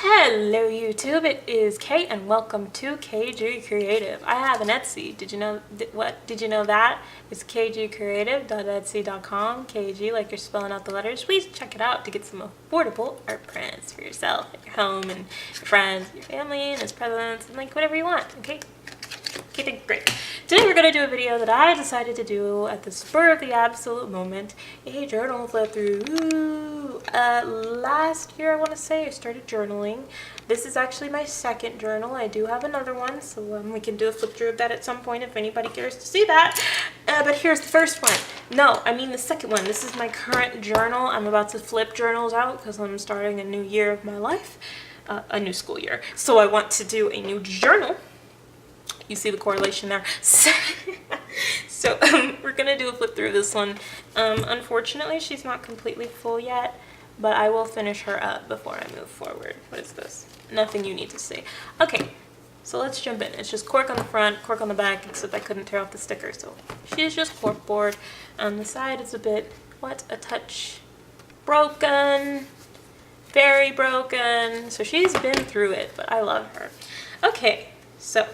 Hello YouTube, it is Kate and welcome to KG Creative. I have an Etsy. Did you know that? It's kggcreative.etsy.com. KG, like you're spelling out the letters. Please check it out to get some affordable art prints for yourself, at your home, and your friends, your family, and as presents, and like whatever you want, okay? Okay, great. Today we're going to do a video that I decided to do at the spur of the absolute moment, a journal flip through. Last year I want to say I started journaling. This is actually my second journal. I do have another one, so we can do a flip through of that at some point if anybody cares to see that. But here's the first one. No, I mean the second one. This is my current journal. I'm about to flip journals out because I'm starting a new year of my life, a new school year. So I want to do a new journal. You see the correlation there. So we're gonna do a flip through this one. Unfortunately, she's not completely full yet, but I will finish her up before I move forward. What is this? Nothing you need to see. Okay, so let's jump in. It's just cork on the front, cork on the back, except I couldn't tear off the sticker, so she's just corkboard. On the side, it's a bit, a touch broken, very broken. So she's been through it, but I love her. Okay, so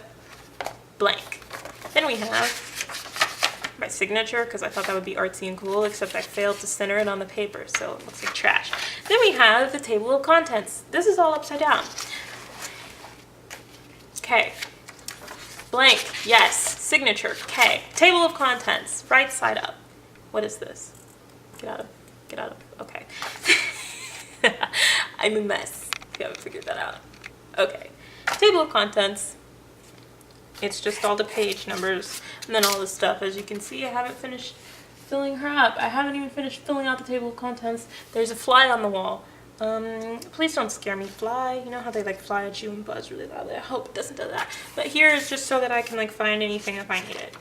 blank. Then we have my signature, because I thought that would be artsy and cool, except I failed to center it on the paper, so it looks like trash. Then we have the table of contents. This is all upside down. Okay. Blank, yes. Signature, okay. Table of contents, right side up. What is this? Get out of, okay. I'm a mess. You haven't figured that out. Okay. Table of contents. It's just all the page numbers and then all this stuff. As you can see, I haven't finished filling her up. I haven't even finished filling out the table of contents. There's a fly on the wall. Please don't scare me, fly. You know how they like fly at you and buzz really loudly? I hope it doesn't do that. But here is just so that I can like find anything if I need it.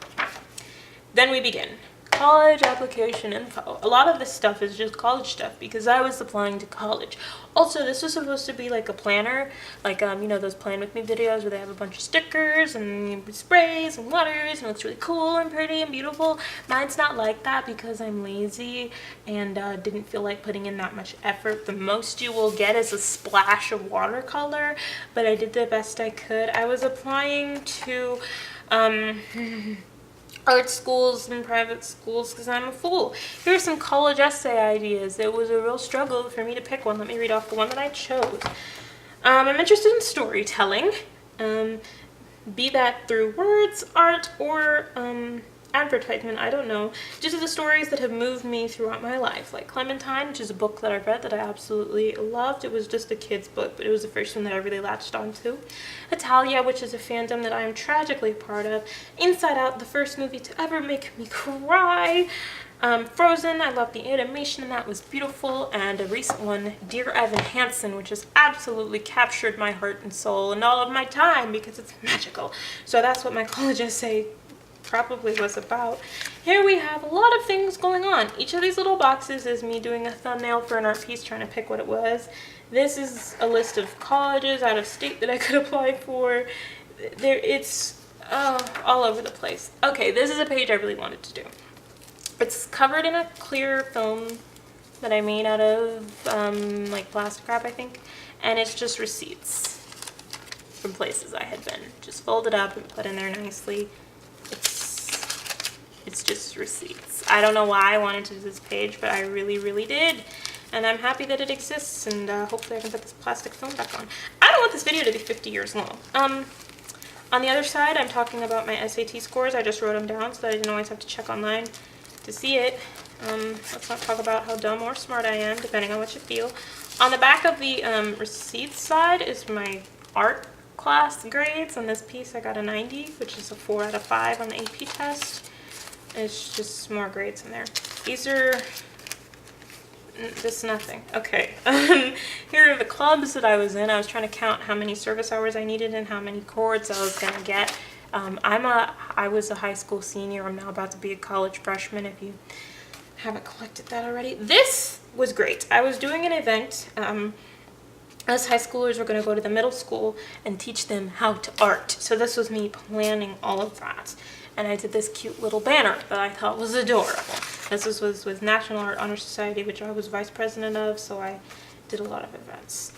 Then we begin. College application info. A lot of this stuff is just college stuff because I was applying to college. Also, this was supposed to be like a planner, like you know those plan with me videos where they have a bunch of stickers and sprays and letters and it looks really cool and pretty and beautiful. Mine's not like that because I'm lazy and didn't feel like putting in that much effort. The most you will get is a splash of watercolor, but I did the best I could. I was applying to art schools and private schools because I'm a fool. Here are some college essay ideas. It was a real struggle for me to pick one. Let me read off the one that I chose. I'm interested in storytelling, be that through words, art, or advertisement, I don't know. Just the stories that have moved me throughout my life, like Clementine, which is a book that I've read that I absolutely loved. It was just a kid's book, but it was the first one that I really latched onto. Italia, which is a fandom that I am tragically part of. Inside Out, the first movie to ever make me cry. Frozen, I love the animation and that was beautiful. And a recent one, Dear Evan Hansen, which has absolutely captured my heart and soul and all of my time because it's magical. So that's what my college essay probably was about. Here we have a lot of things going on. Each of these little boxes is me doing a thumbnail for an art piece, trying to pick what it was. This is a list of colleges out of state that I could apply for. It's all over the place. Okay, this is a page I really wanted to do. It's covered in a clear film that I made out of like plastic wrap, I think, and it's just receipts from places I had been. Just folded up and put in there nicely. It's just receipts. I don't know why I wanted to do this page, but I really did. And I'm happy that it exists, and hopefully I can put this plastic film back on. I don't want this video to be 50 years long. On the other side, I'm talking about my SAT scores. I just wrote them down so that I didn't always have to check online to see it. Let's not talk about how dumb or smart I am, depending on what you feel. On the back of the receipts side is my art class grades. On this piece, I got a 90, which is a 4 out of 5 on the AP test. It's just more grades in there. These are just nothing. Okay. Here are the clubs that I was in. I was trying to count how many service hours I needed and how many chords I was gonna get. I was a high school senior. I'm now about to be a college freshman if you haven't collected that already. This was great. I was doing an event. Us high schoolers were going to go to the middle school and teach them how to art. So this was me planning all of that. And I did this cute little banner that I thought was adorable. This was with National Art Honor Society, which I was vice president of, so I did a lot of events.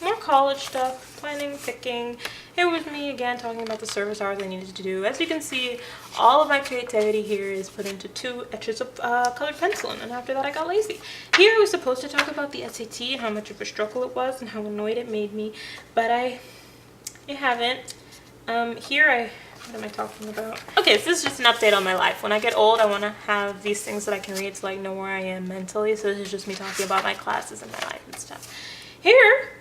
More college stuff, planning, picking. Here was me again talking about the service hours I needed to do. As you can see, all of my creativity here is put into 2 etches of colored pencil, and then after that I got lazy. Here I was supposed to talk about the SAT and how much of a struggle it was and how annoyed it made me, but I haven't. What am I talking about? Okay, so this is just an update on my life. When I get old, I want to have these things that I can read to like know where I am mentally. So this is just me talking about my classes and my life and stuff. Here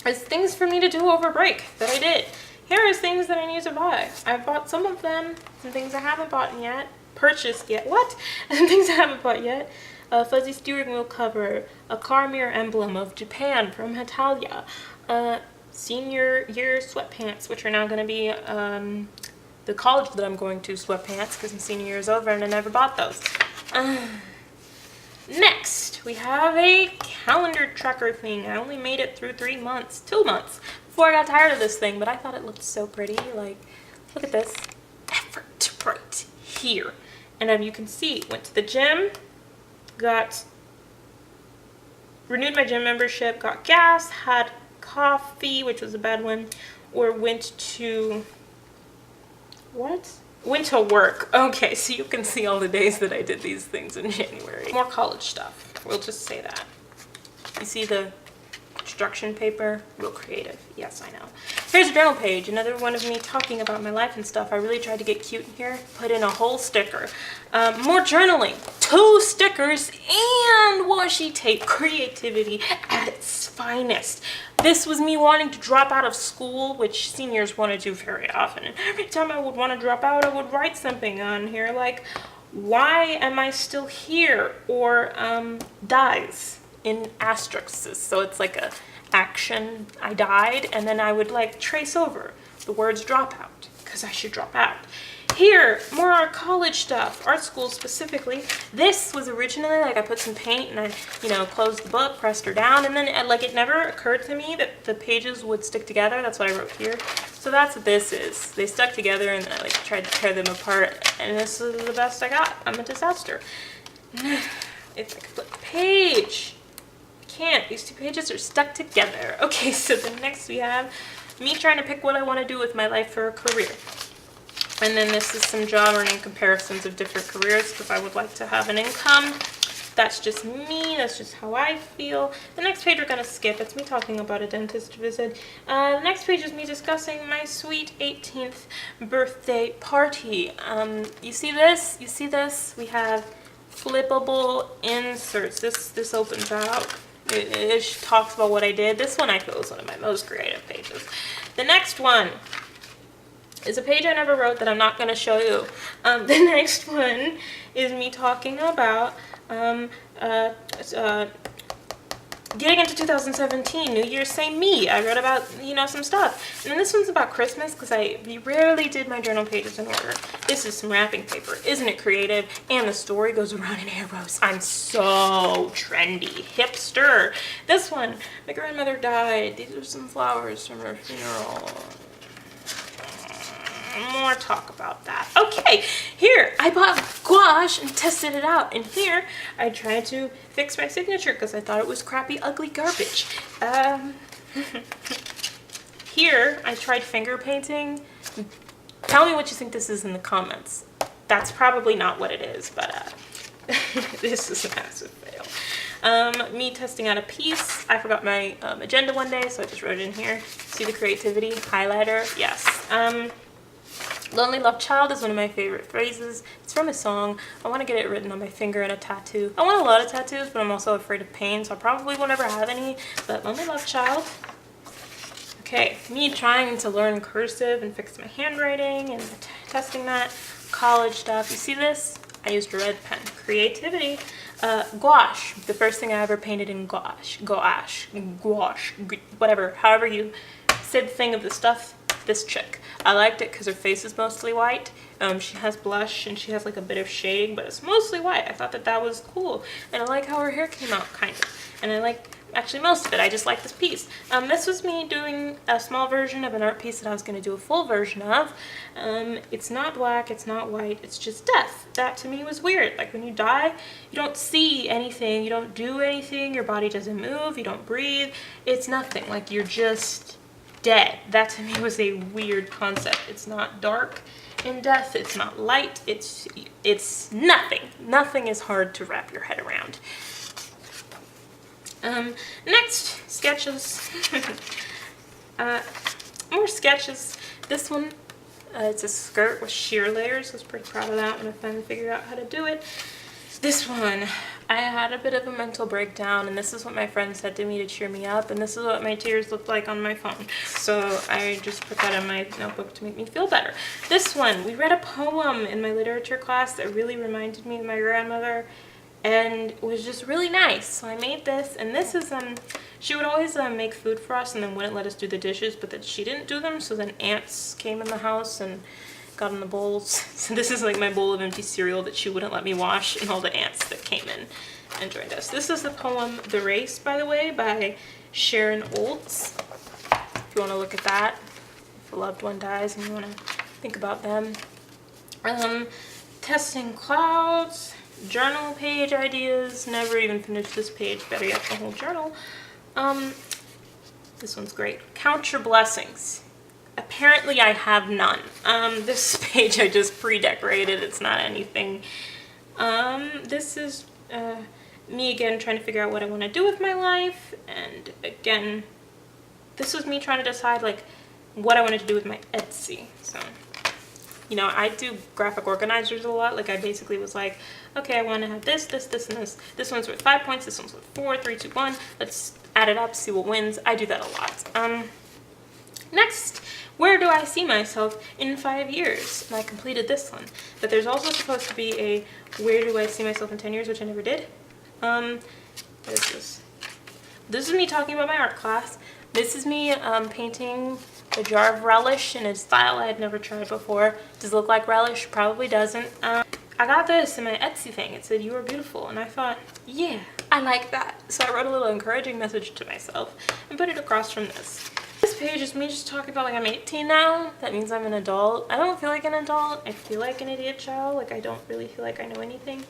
is things for me to do over break that I did. Here is things that I need to buy. I've bought some of them, some things I haven't bought yet. Purchased yet. What? And things I haven't bought yet. A fuzzy steering wheel cover, a car mirror emblem of Japan from Hitalia, senior year sweatpants, which are now going to be the college that I'm going to sweatpants because my senior year is over and I never bought those. Next, we have a calendar tracker thing. I only made it through 2 months before I got tired of this thing, but I thought it looked so pretty. Like, look at this. Effort right here. And you can see, went to the gym, renewed my gym membership, got gas, had coffee, which was a bad one, or went to work. Okay, so you can see all the days that I did these things in January. More college stuff, we'll just say that. You see the instruction paper? Real creative. Yes, I know. Here's a journal page, another one of me talking about my life and stuff. I really tried to get cute in here, put in a whole sticker. More journaling, 2 stickers, and washi tape. Creativity at its finest. This was me wanting to drop out of school, which seniors want to do very often. And every time I would want to drop out, I would write something on here like, why am I still here? Or dies in asterisks. So it's like a action, I died, and then I would like trace over the words drop out, because I should drop out. Here, more college stuff, art school specifically. This was originally like I put some paint and I, closed the book, pressed her down, and then it never occurred to me that the pages would stick together. That's what I wrote here. So that's what this is. They stuck together and then I tried to tear them apart, and this is the best I got. I'm a disaster. If I could flip the page. Can't. These 2 pages are stuck together. Okay, so then next we have me trying to pick what I want to do with my life for a career. And then this is some job earning comparisons of different careers if I would like to have an income. That's just me. That's just how I feel. The next page we're going to skip. It's me talking about a dentist visit. The next page is me discussing my sweet 18th birthday party. You see this? You see this? We have flippable inserts. This opens out. It talks about what I did. This one I feel is one of my most creative pages. The next one is a page I never wrote that I'm not going to show you. The next one is me talking about getting into 2017, New Year's, same me. I wrote about, some stuff. And then this one's about Christmas because I rarely did my journal pages in order. This is some wrapping paper. Isn't it creative? And the story goes around in arrows. I'm so trendy. Hipster. This one, my grandmother died. These are some flowers from her funeral. More talk about that. Okay, here I bought gouache and tested it out, and here I tried to fix my signature because I thought it was crappy, ugly garbage. Here I tried finger painting. Tell me what you think this is in the comments. That's probably not what it is, but this is a massive fail. Me testing out a piece. I forgot my agenda one day, so I just wrote it in here. See the creativity? Highlighter? Yes. Lonely Love Child is one of my favorite phrases. It's from a song. I want to get it written on my finger and a tattoo. I want a lot of tattoos, but I'm also afraid of pain, so I probably will never have any. But Lonely Love Child. Okay, me trying to learn cursive and fix my handwriting and testing that. College stuff. You see this? I used a red pen. Creativity. Gouache. The first thing I ever painted in gouache. Gouache. Whatever. However you say the thing of the stuff. This chick. I liked it because her face is mostly white. She has blush and she has like a bit of shading, but it's mostly white. I thought that was cool. And I like how her hair came out, kind of. And I like actually most of it. I just like this piece. This was me doing a small version of an art piece that I was going to do a full version of. It's not black, it's not white, it's just death. That to me was weird. Like when you die, you don't see anything, you don't do anything, your body doesn't move, you don't breathe, it's nothing. Like you're just dead. That to me was a weird concept. It's not dark in death, it's not light, it's nothing. Nothing is hard to wrap your head around. Next, sketches. More sketches. This one, it's a skirt with sheer layers. I was pretty proud of that when I finally figured out how to do it. This one, I had a bit of a mental breakdown, and this is what my friend said to me to cheer me up, and this is what my tears looked like on my phone. So I just put that in my notebook to make me feel better. This one, we read a poem in my literature class that really reminded me of my grandmother, and it was just really nice. So I made this, and this is she would always make food for us and then wouldn't let us do the dishes, but then she didn't do them, so then ants came in the house and got in the bowls. So this is like my bowl of empty cereal that she wouldn't let me wash, and all the ants that came in and joined us. This is the poem The Race, by the way, by Sharon Olds. If you want to look at that, if a loved one dies and you want to think about them. Testing clouds. Journal page ideas. Never even finished this page, better yet the whole journal. This one's great. Count your blessings. Apparently I have none. This page I just pre-decorated. It's not anything. This is me again trying to figure out what I want to do with my life, and again this was me trying to decide like what I wanted to do with my Etsy. So you know, I do graphic organizers a lot. Like I basically was like, okay, I want to have this, this, this, and this. This one's worth 5 points. This one's worth 4, 3, 2, 1. Let's add it up, see what wins. I do that a lot. Next, where do I see myself in 5 years? And I completed this one. But there's also supposed to be a where do I see myself in 10 years, which I never did. What is this? This is me talking about my art class. This is me painting a jar of relish in a style I had never tried before. Does it look like relish? Probably doesn't. I got this in my Etsy thing. It said, "You are beautiful." And I thought, yeah, I like that. So I wrote a little encouraging message to myself and put it across from this. This page is me just talking about like I'm 18 now. That means I'm an adult. I don't feel like an adult. I feel like an idiot child. Like I don't really feel like I know anything.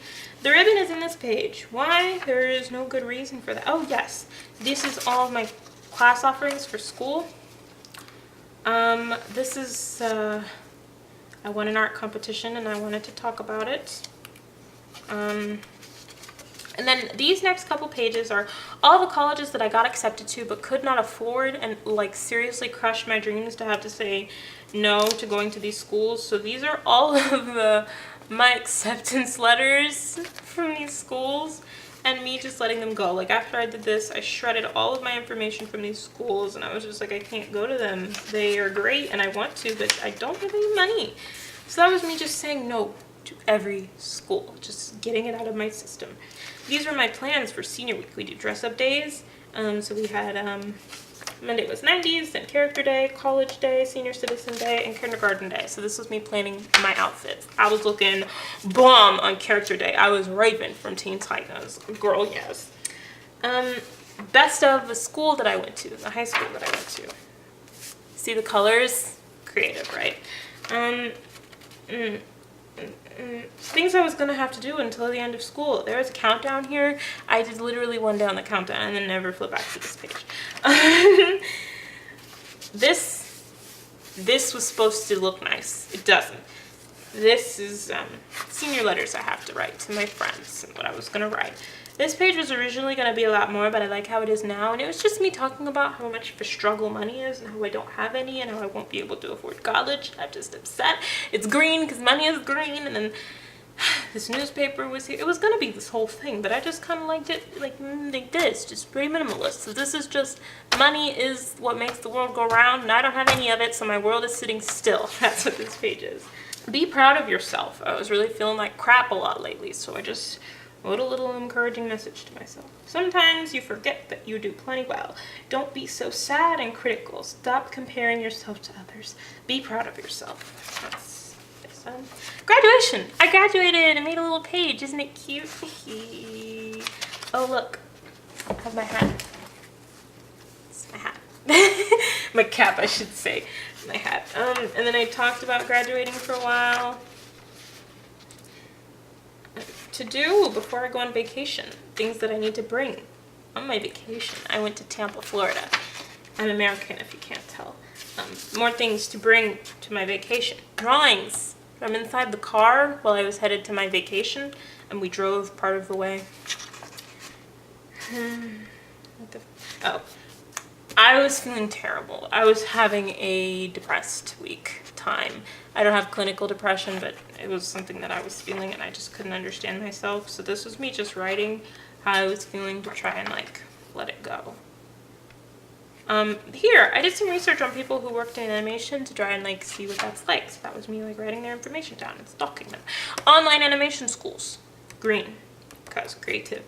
The ribbon is in this page. Why? There is no good reason for that. Oh yes, this is all of my class offerings for school. This is, I won an art competition and I wanted to talk about it. And then these next couple pages are all the colleges that I got accepted to but could not afford, and like seriously crushed my dreams to have to say no to going to these schools. So these are all of my acceptance letters from these schools, and me just letting them go. Like after I did this, I shredded all of my information from these schools, and I was just like, I can't go to them. They are great and I want to, but I don't have any money. So that was me just saying no to every school, just getting it out of my system. These were my plans for senior week. We do dress up days. So we had Monday was 90s, then character day, college day, senior citizen day, and kindergarten day. So this was me planning my outfits. I was looking bomb on character day. I was Raven from Teen Titans. Girl, yes. Best of the school that I went to, the high school that I went to. See the colors? Creative, right? Things I was gonna have to do until the end of school. There was a countdown here. I did literally one day on the countdown and then never flip back to this page. This was supposed to look nice. It doesn't. This is senior letters I have to write to my friends and what I was gonna write. This page was originally going to be a lot more, but I like how it is now. And it was just me talking about how much of a struggle money is and how I don't have any and how I won't be able to afford college. I'm just upset. It's green because money is green. And then this newspaper was here. It was going to be this whole thing, but I just kind of liked it like this, just pretty minimalist. So this is just money is what makes the world go round, and I don't have any of it, so my world is sitting still. That's what this page is. Be proud of yourself. I was really feeling like crap a lot lately, so I just wrote a little encouraging message to myself. Sometimes you forget that you do plenty well. Don't be so sad and critical. Stop comparing yourself to others. Be proud of yourself. That's this one. Graduation! I graduated! I made a little page. Isn't it cute? Oh, look. I have my hat. My cap, I should say. My hat. And then I talked about graduating for a while. To do before I go on vacation. Things that I need to bring on my vacation. I went to Tampa, Florida. I'm American, if you can't tell. More things to bring to my vacation. Drawings. I'm inside the car while I was headed to my vacation, and we drove part of the way. I was feeling terrible. I was having a depressed week time. I don't have clinical depression, but it was something that I was feeling, and I just couldn't understand myself. So this was me just writing how I was feeling to try and like let it go. Here, I did some research on people who worked in animation to try and like see what that's like. So that was me like writing their information down and stalking them. Online animation schools, green, because creative.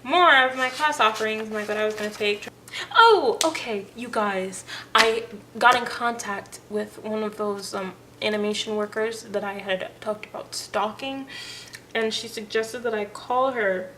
More of my class offerings, like what I was going to take. Oh, okay, you guys. I got in contact with one of those animation workers that I had talked about stalking, and she suggested that I call her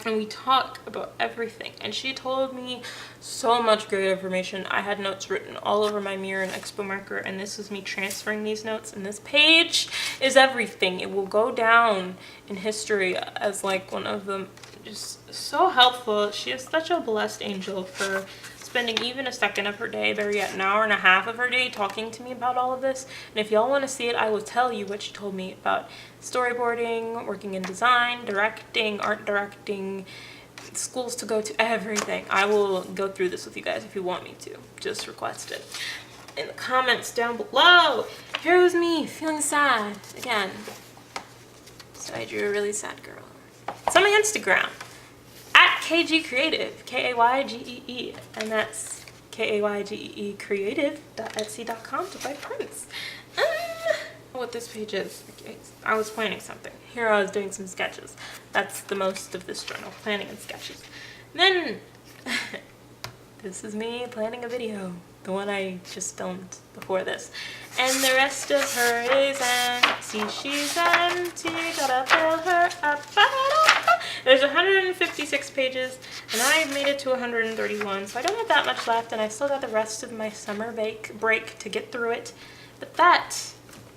and we talk about everything, and she told me so much great information. I had notes written all over my mirror and expo marker, and this is me transferring these notes, and this page is everything. It will go down in history as like one of them. Just so helpful. She is such a blessed angel for spending even a second of her day, better yet an hour and a half of her day, talking to me about all of this. And if y'all want to see it, I will tell you what she told me about storyboarding, working in design, directing, art directing, schools to go to, everything. I will go through this with you guys if you want me to. Just request it in the comments down below. Here was me feeling sad again. So I drew a really sad girl. It's on my Instagram, at KG Creative, K-A-Y-G-E-E, and that's K-A-Y-G-E-E creative.etsy.com to buy prints. What this page is, I was planning something. Here I was doing some sketches. That's the most of this journal, planning and sketches. Then, this is me planning a video, the one I just filmed before this. And the rest of her is empty, she's empty, gotta fill her up. There's 156 pages, and I've made it to 131, so I don't have that much left, and I've still got the rest of my summer break to get through it. But that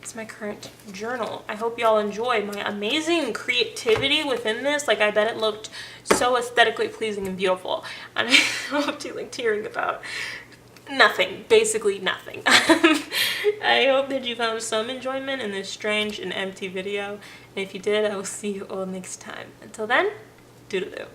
is my current journal. I hope y'all enjoy my amazing creativity within this. Like, I bet it looked so aesthetically pleasing and beautiful, and I hope you liked hearing about nothing, basically nothing. I hope that you found some enjoyment in this strange and empty video, and if you did, I will see you all next time. Until then, doodaloo.